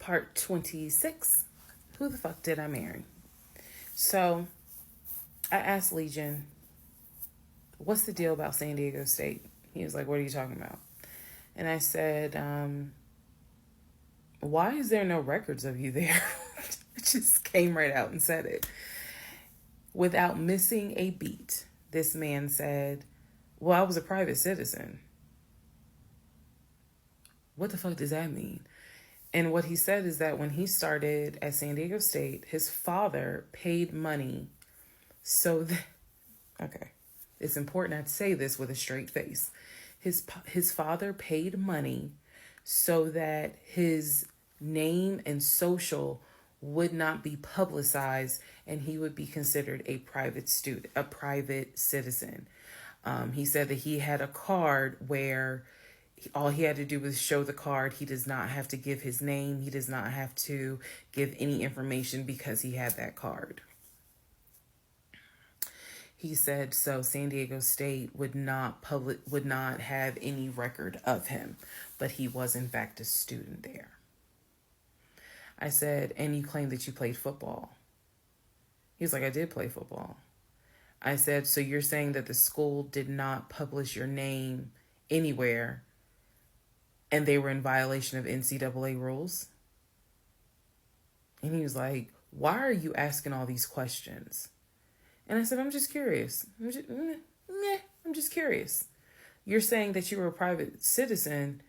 Part 26. Who the fuck did I marry? So I asked Legion, what's the deal about San Diego State? He was like, what are you talking about? And I said, why is there no records of you there? I just came right out and said it. Without missing a beat, this man said, well, I was a private citizen. What the fuck does that mean? And what he said is that when he started at San Diego State, his father paid money so that, okay, it's important I say this with a straight face. His father paid money so that his name and social would not be publicized and he would be considered a private student, a private citizen. He said that he had a card where all he had to do was show the card. He does not have to give his name. He does not have to give any information because he had that card. He said so San Diego State would not have any record of him, but he was in fact a student there. I said, and you claim that you played football. He was like, I did play football. I said, so you're saying that the school did not publish your name anywhere and they were in violation of NCAA rules? And he was like, why are you asking all these questions? And I said, I'm just curious. I'm just curious. You're saying that you were a private citizen,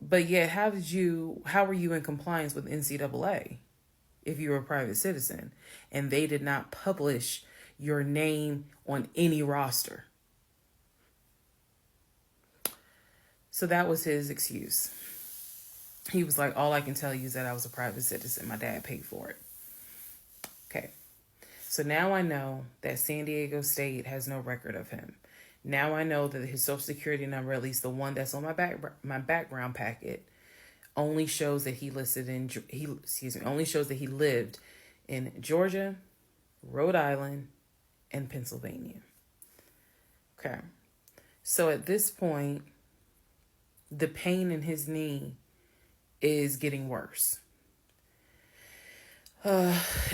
but yet how were you in compliance with NCAA if you were a private citizen and they did not publish your name on any roster? So that was his excuse. He was like, all I can tell you is that I was a private citizen. My dad paid for it. Okay. So now I know that San Diego State has no record of him. Now I know that his social security number, at least the one that's on my background packet, only shows that he lived in Georgia, Rhode Island, and Pennsylvania. Okay. So at this point, the pain in his knee is getting worse.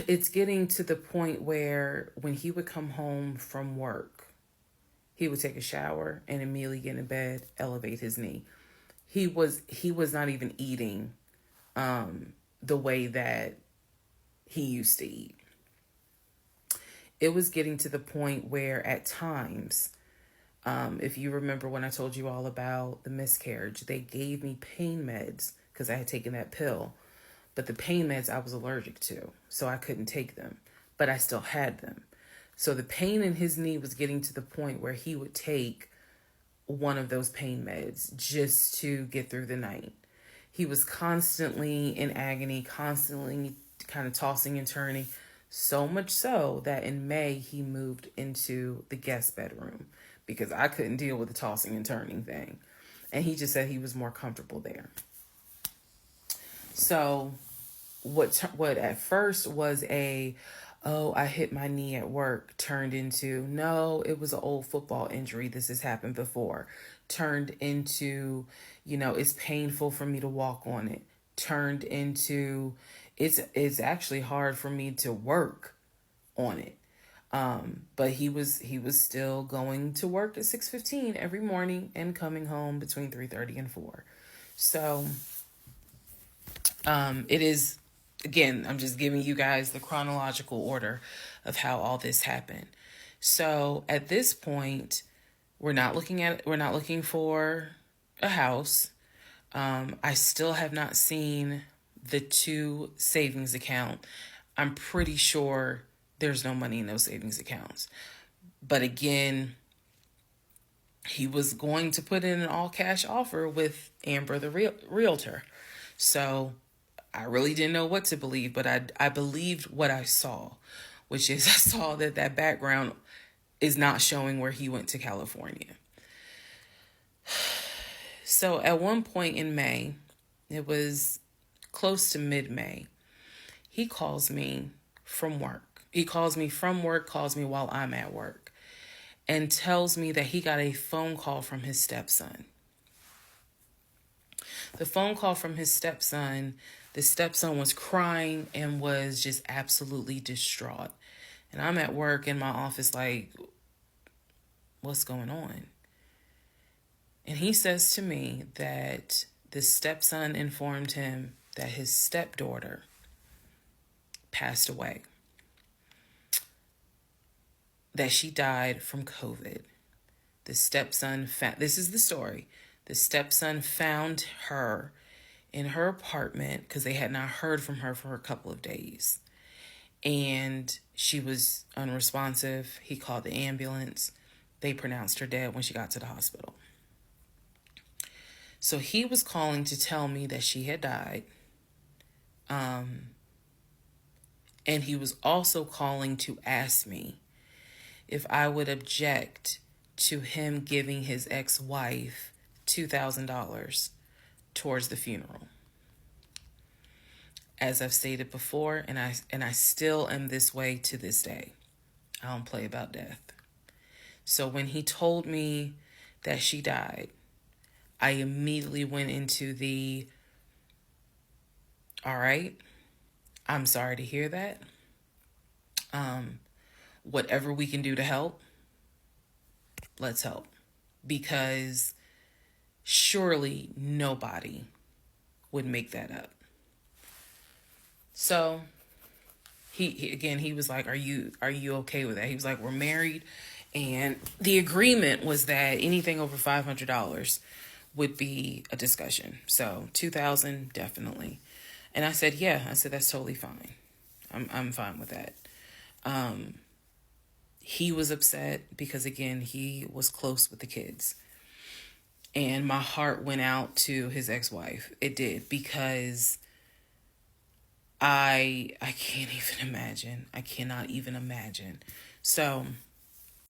It's getting to the point where when he would come home from work, he would take a shower and immediately get in bed, elevate his knee. He was not even eating the way that he used to eat. It was getting to the point where at times, if you remember when I told you all about the miscarriage, they gave me pain meds because I had taken that pill. But the pain meds I was allergic to, so I couldn't take them. But I still had them. So the pain in his knee was getting to the point where he would take one of those pain meds just to get through the night. He was constantly in agony, constantly kind of tossing and turning. So much so that in May, he moved into the guest bedroom because I couldn't deal with the tossing and turning thing. And he just said he was more comfortable there. So what at first was I hit my knee at work, turned into, no, it was an old football injury. This has happened before. Turned into, it's painful for me to walk on it. Turned into, it's actually hard for me to work on it. But he was still going to work at 6:15 every morning and coming home between 3:30 and 4. So it is, again, I'm just giving you guys the chronological order of how all this happened. So at this point, we're not looking for a house. I still have not seen the 2 savings account. I'm pretty sure there's no money in those savings accounts. But again, he was going to put in an all cash offer with Amber, the realtor. So I really didn't know what to believe, but I believed what I saw, which is I saw that background is not showing where he went to California. So at one point in May, it was close to mid-May, he calls me from work. He calls me from work, calls me while I'm at work, and tells me that he got a phone call from his stepson. The phone call from his stepson, the stepson was crying and was just absolutely distraught. And I'm at work in my office like, what's going on? And he says to me that the stepson informed him that his stepdaughter passed away, that she died from COVID. The stepson this is the story. The stepson found her in her apartment because they had not heard from her for a couple of days. And she was unresponsive. He called the ambulance. They pronounced her dead when she got to the hospital. So he was calling to tell me that she had died. And he was also calling to ask me if I would object to him giving his ex-wife $2,000 towards the funeral. As I've stated before, and I still am this way to this day. I don't play about death. So when he told me that she died, I immediately went into the, all right, I'm sorry to hear that. Whatever we can do to help, let's help. Because surely nobody would make that up. So he was like, are you okay with that? He was like, we're married, and the agreement was that anything over $500 would be a discussion. So $2,000 definitely. And I said, yeah, that's totally fine. I'm fine with that. He was upset because, again, he was close with the kids. And my heart went out to his ex-wife. It did, because I can't even imagine. I cannot even imagine. So